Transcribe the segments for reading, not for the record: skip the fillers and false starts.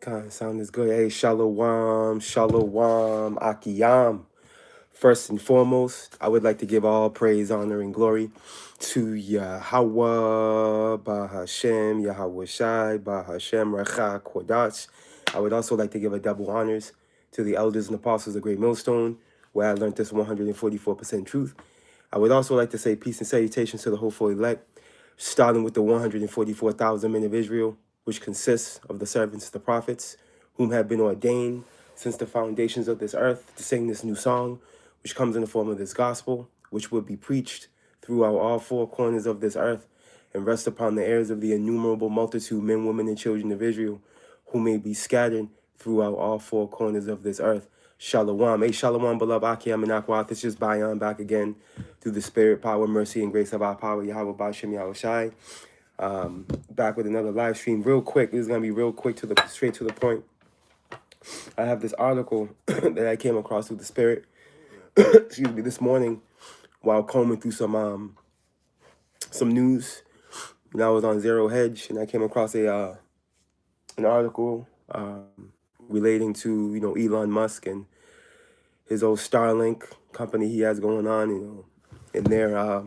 Kind of sound is good. Hey, shalom, shalom, akiyam. First and foremost, I would like to give all praise, honor, and glory to Yahweh, Bahashem, Yahweh Shai, Bahashem, Recha, Kodash. I would also like to give a double honors to the elders and apostles of Great Millstone, where I learned this 144% truth. I would also like to say peace and salutations to the hopeful elect, starting with the 144,000 men of Israel, which consists of the servants of the prophets, whom have been ordained since the foundations of this earth to sing this new song, which comes in the form of this gospel, which will be preached throughout all four corners of this earth and rest upon the ears of the innumerable multitude, men, women, and children of Israel, who may be scattered throughout all four corners of this earth. Shalom. Hey, shalom, beloved Akiyam and Akwat. It's just Bayan back again through the spirit, power, mercy, and grace of our power, Yahweh Bashem Yahweh Shai. Back with another live stream real quick. This is going to be real quick, straight to the point. I have this article that I came across through the spirit, excuse me, this morning while combing through some news. I was on Zero Hedge and I came across an article relating to Elon Musk and his old Starlink company he has going on, and their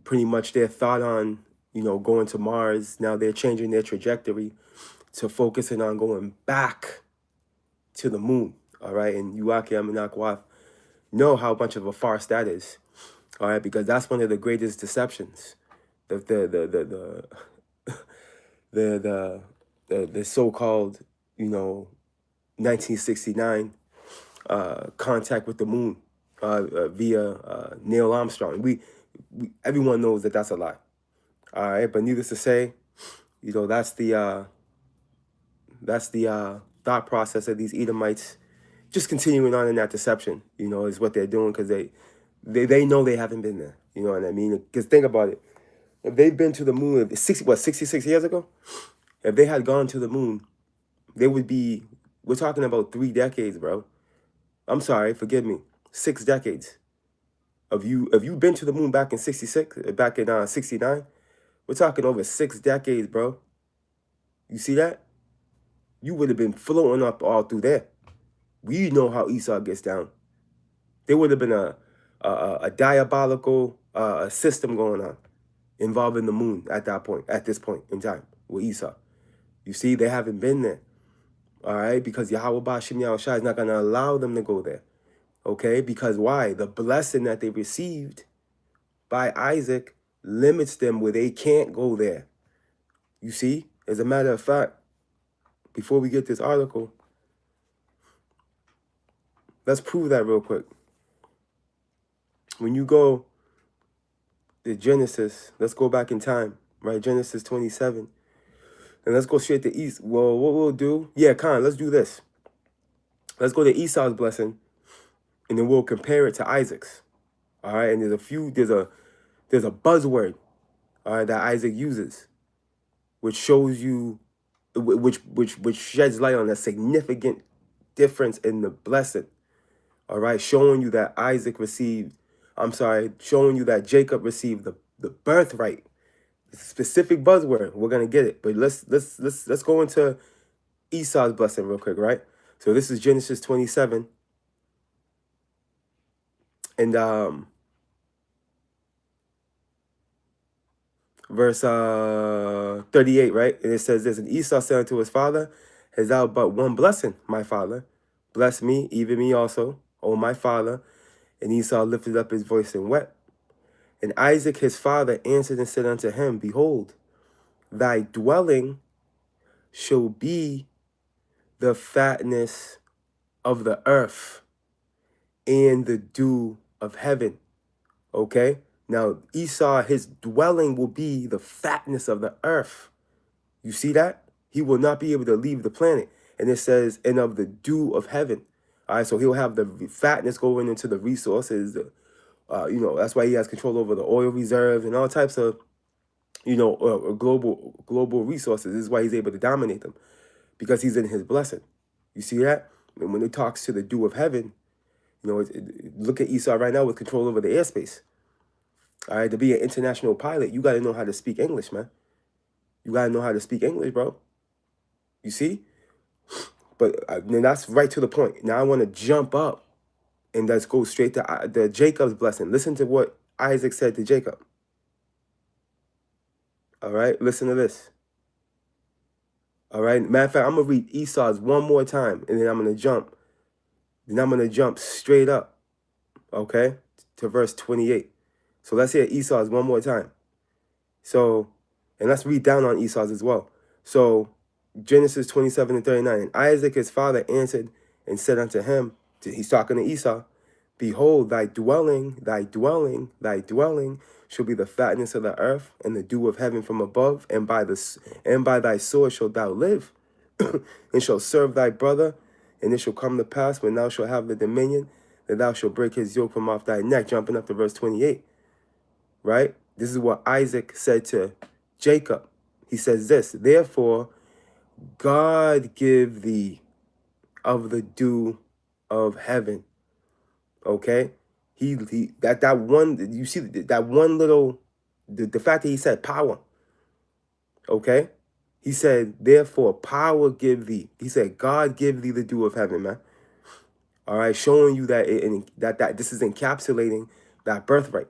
pretty much their thought on going to Mars. Now they're changing their trajectory to focusing on going back to the moon. All right, and Yuakim and Akwaf know how much of a farce that is. All right, because that's one of the greatest deceptions. The so-called 1969 contact with the moon via Neil Armstrong. We everyone knows that that's a lie. All right, but needless to say, that's the thought process of these Edomites, just continuing on in that deception. Is what they're doing, because they know they haven't been there. You know what I mean? Because think about it. If they've been to the moon 66 years ago, if they had gone to the moon, they would be, we're talking about 3 decades, bro. I'm sorry, forgive me. 6 decades. If you've been to the moon back in 69, we're talking over 6 decades, bro. You see that? You would have been floating up all through there. We know how Esau gets down. There would have been a diabolical system going on involving the moon at this point in time with Esau. You see, they haven't been there. All right, because Yahweh Bashem Yahweh Shai is not going to allow them to go there. Okay, because why? The blessing that they received by Isaac limits them where they can't go there. You see, as a matter of fact, before we get this article, let's prove that real quick. When you go to Genesis, let's go back in time, right? Genesis 27. And let's go straight to East. Well, what we'll do, let's do this. Let's go to Esau's blessing, and then we'll compare it to Isaac's. All right, and there's a buzzword, all right, that Isaac uses, which shows you, which sheds light on a significant difference in the blessing. All right, showing you that showing you that Jacob received the birthright. It's a specific buzzword. We're gonna get it, but let's go into Esau's blessing real quick, right? So this is Genesis 27, and verse 38, right? And it says this, and Esau said unto his father, hast thou but one blessing, my father? Bless me, even me also, O my father. And Esau lifted up his voice and wept. And Isaac his father answered and said unto him, behold, thy dwelling shall be the fatness of the earth and the dew of heaven. Okay? Now, Esau, his dwelling will be the fatness of the earth. You see that? He will not be able to leave the planet. And it says, and of the dew of heaven. All right, so he'll have the fatness going into the resources. That's why he has control over the oil reserves and all types of, global resources. This is why he's able to dominate them, because he's in his blessing. You see that? And when it talks to the dew of heaven, look at Esau right now with control over the airspace. All right, to be an international pilot, you got to know how to speak English, man. You got to know how to speak English, bro. You see? But then that's right to the point. Now I want to jump up and let's go straight to the Jacob's blessing. Listen to what Isaac said to Jacob. All right, listen to this. All right, matter of fact, I'm going to read Esau's one more time, and then I'm going to jump. Then I'm going to jump straight up, okay, to verse 28. So let's hear Esau's one more time. So, and let's read down on Esau's as well. So, Genesis 27 and 39. And Isaac his father answered and said unto him, he's talking to Esau, behold, thy dwelling shall be the fatness of the earth and the dew of heaven from above, and by thy sword shalt thou live, and shalt serve thy brother. And it shall come to pass, when thou shalt have the dominion, that thou shalt break his yoke from off thy neck. Jumping up to verse 28, right? This is what Isaac said to Jacob. He says this, therefore, God give thee of the dew of heaven. Okay? That one, you see that one little, the fact that he said power. Okay? He said, therefore, power give thee. He said, God give thee the dew of heaven, man. All right, showing you that that this is encapsulating that birthright.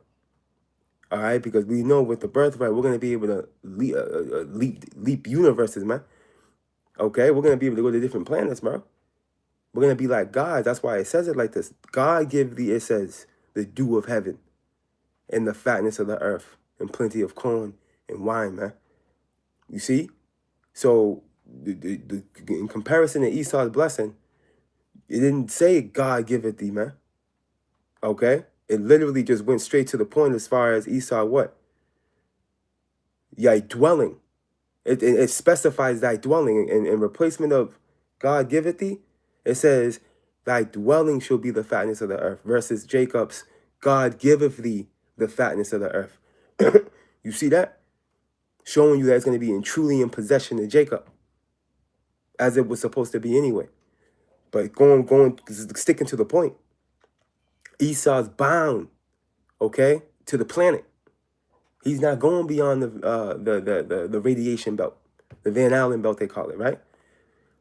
All right, because we know with the birthright, we're going to be able to leap universes, man. Okay, we're going to be able to go to different planets, bro. We're going to be like God. That's why it says it like this. God give thee, it says, the dew of heaven and the fatness of the earth and plenty of corn and wine, man. You see? So in comparison to Esau's blessing, it didn't say God giveth thee, man. Okay? It literally just went straight to the point as far as Esau what? Thy dwelling. It specifies thy dwelling. In replacement of God giveth thee, it says, thy dwelling shall be the fatness of the earth, versus Jacob's, God giveth thee the fatness of the earth. You see that? Showing you that it's going to be truly in possession of Jacob, as it was supposed to be anyway. But sticking to the point, Esau's bound, okay, to the planet. He's not going beyond the radiation belt, the Van Allen belt they call it, right?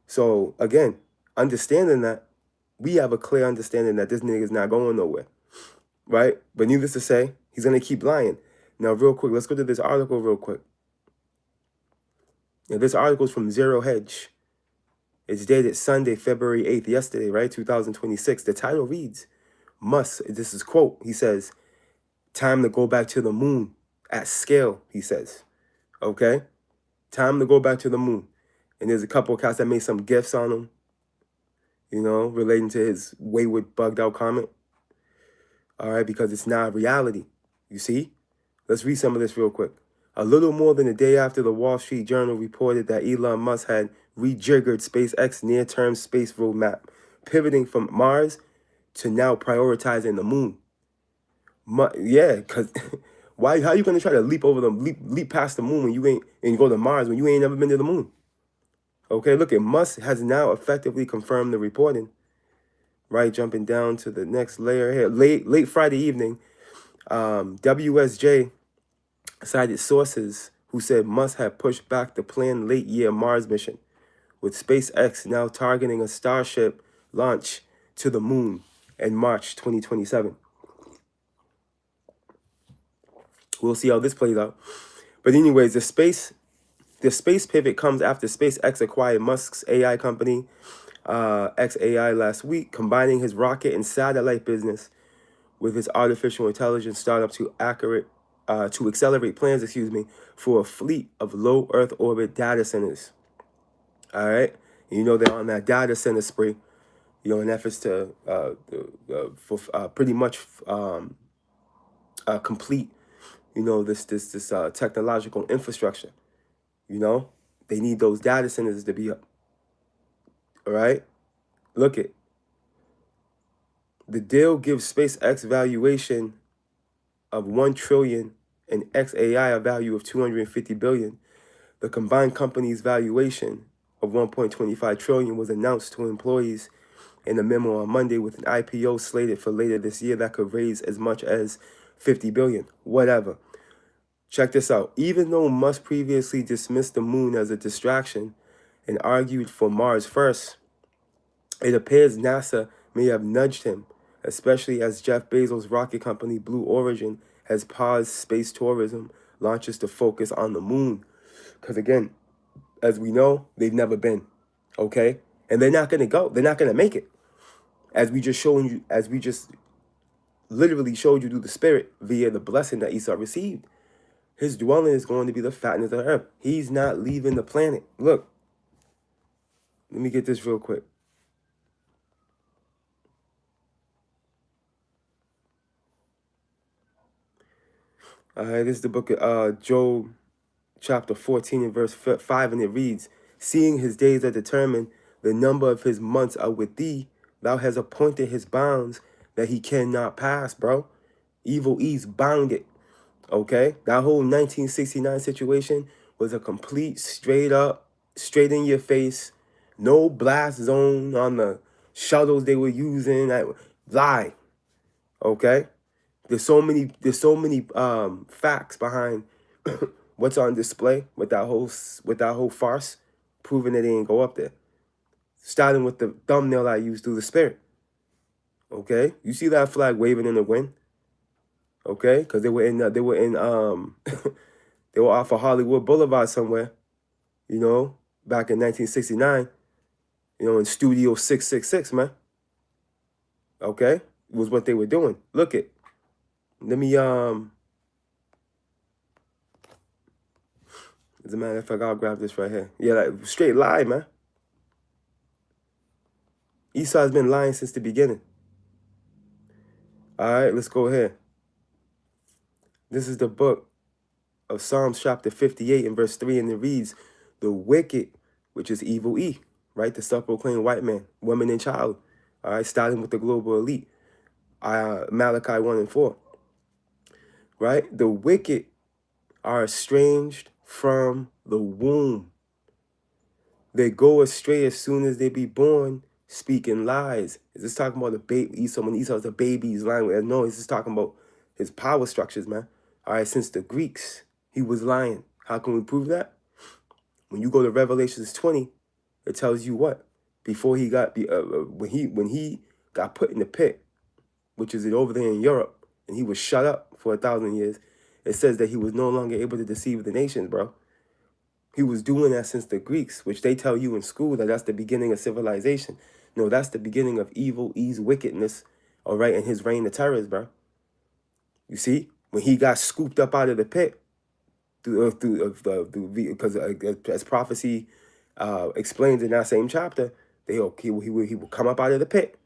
So again, understanding that, we have a clear understanding that this nigga's not going nowhere, right? But needless to say, he's gonna keep lying. Now, real quick, let's go to this article real quick. Now, this article is from Zero Hedge. It's dated Sunday, February 8th, yesterday, right? 2026. The title reads, this is quote, he says, time to go back to the moon at scale, he says. Okay? Time to go back to the moon. And there's a couple of cats that made some gifs on him, relating to his wayward, bugged out comment. All right, because it's not reality. You see? Let's read some of this real quick. A little more than a day after the Wall Street Journal reported that Elon Musk had rejiggered SpaceX near-term space roadmap, pivoting from Mars to now prioritizing the moon. Yeah, because how you going to try to leap past the moon when you ain't, and go to Mars when you ain't never been to the moon? Okay, look, Musk has now effectively confirmed the reporting. Right, jumping down to the next layer here. Late Friday evening, WSJ cited sources who said Musk had pushed back the planned late-year Mars mission, with SpaceX now targeting a Starship launch to the moon in March 2027. We'll see how this plays out. But anyways, the space pivot comes after SpaceX acquired Musk's AI company, XAI, last week, combining his rocket and satellite business with his artificial intelligence startup to accelerate plans, for a fleet of low Earth orbit data centers. All right, and you know they're on that data center spree, in efforts to pretty much complete, this technological infrastructure. They need those data centers to be up. All right, look it. The deal gives SpaceX valuation of $1 trillion and XAI a value of $250 billion. The combined company's valuation of $1.25 trillion was announced to employees in a memo on Monday, with an IPO slated for later this year that could raise as much as $50 billion. Whatever. Check this out. Even though Musk previously dismissed the moon as a distraction and argued for Mars first, it appears NASA may have nudged him, especially as Jeff Bezos' rocket company Blue Origin has paused space tourism launches to focus on the moon. Because again, as we know, they've never been, okay? And they're not going to go. They're not going to make it. As we just literally showed you through the Spirit via the blessing that Esau received. His dwelling is going to be the fatness of the earth. He's not leaving the planet. Look, let me get this real quick. All right, this is the book of Job, chapter 14 and verse 5, and it reads, "Seeing his days are determined, the number of his months are with thee. Thou hast appointed his bounds that he cannot pass," bro. Evil East bound it, okay? That whole 1969 situation was a complete straight up, straight in your face, no blast zone on the shuttles they were using. Lie, okay? There's so many facts behind what's on display with that whole farce, proving that they ain't go up there. Starting with the thumbnail I used through the Spirit. Okay, you see that flag waving in the wind? Okay, because they were in they were off of Hollywood Boulevard somewhere, back in 1969, in Studio 666, man. Okay, was what they were doing. Look it. Let me as a matter of fact, I'll grab this right here. Yeah, like straight lie, man. Esau's been lying since the beginning. All right, let's go ahead. This is the book of Psalms chapter 58 and verse 3, and it reads, "The wicked," which is evil E, right? The self-proclaimed white man, woman, and child. All right, starting with the global elite. Malachi 1 and 4. Right? "The wicked are estranged from the womb. They go astray as soon as they be born, speaking lies." Is this talking about the baby Esau? When Esau's a baby, he's lying with? No, he's just talking about his power structures, man. All right, since the Greeks, he was lying. How can we prove that? When you go to Revelations 20, it tells you what? Before he got when he got put in the pit, which is over there in Europe, and he was shut up for 1,000 years, it says that he was no longer able to deceive the nations, bro. He was doing that since the Greeks, which they tell you in school that that's the beginning of civilization. No, that's the beginning of evil, wickedness, all right, and his reign of terrors, bro. You see, when he got scooped up out of the pit, because as prophecy explains in that same chapter, he will come up out of the pit.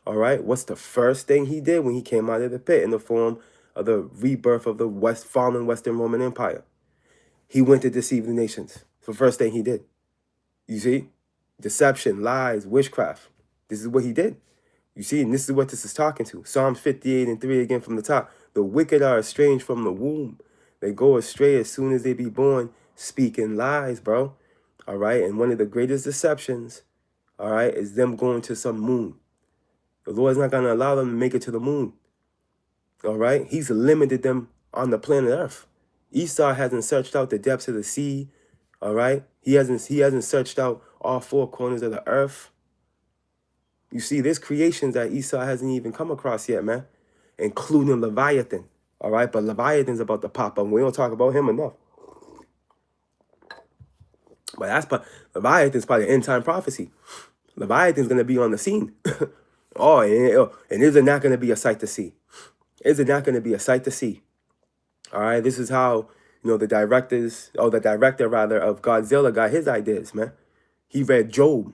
All right, what's the first thing he did when he came out of the pit in the form of the rebirth of the fallen Western Roman Empire? He went to deceive the nations. It's the first thing he did. You see? Deception, lies, witchcraft. This is what he did. You see? And this is what this is talking to. Psalms 58 and 3 again from the top. "The wicked are estranged from the womb. They go astray as soon as they be born, speaking lies," bro. All right? And one of the greatest deceptions, all right, is them going to some moon. The Lord's not going to allow them to make it to the moon. All right? He's limited them on the planet Earth. Esau hasn't searched out the depths of the sea. All right? He hasn't searched out all four corners of the earth. You see, there's creations that Esau hasn't even come across yet, man, including Leviathan. All right? But Leviathan's about to pop up. We don't talk about him enough. But that's Leviathan's probably an end time prophecy. Leviathan's gonna be on the scene. Oh, and is it not gonna be a sight to see? Is it not gonna be a sight to see? All right, this is how the director rather of Godzilla got his ideas, man. He read Job,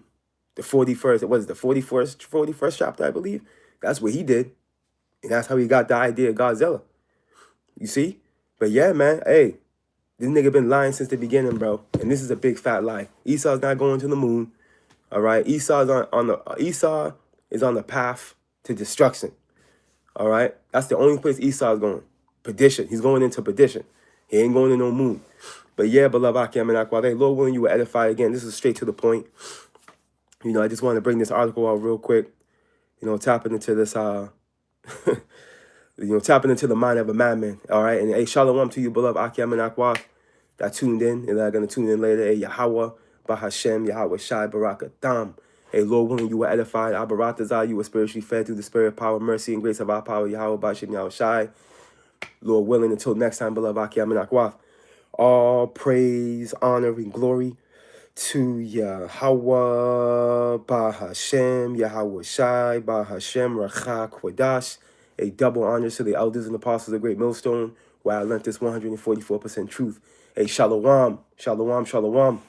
the 41st. It was the 41st chapter, I believe. That's what he did, and that's how he got the idea of Godzilla. You see? But yeah, man. Hey, this nigga been lying since the beginning, bro. And this is a big fat lie. Esau's not going to the moon. All right, Esau is on the path to destruction. All right, that's the only place Esau is going. Perdition. He's going into perdition. He ain't going to no moon. But yeah, beloved Akim and Akwade, Lord willing, you will edify again. This is straight to the point. I just want to bring this article out real quick. Tapping into this tapping into the mind of a madman. All right, and hey, shalom to you, beloved Akim and Akwa, that tuned in and that are gonna tune in later. Hey, Yahweh, Bahashem, Yahweh Shai, Barakatam. Hey, Lord willing, you were edified. Abaratazah, you were spiritually fed through the spirit, power, mercy, and grace of our power. Yahweh, Bahashem, Yahweh Shai. Lord willing, until next time, beloved Akim and Akwa. All praise, honor, and glory to Yahweh, Bahashem, Yahweh Shai, Bahashem, Racha, Kwadash. A double honor to the elders and apostles of Great Millstone, where I learned this 144% truth. A shalom, shalom, shalom.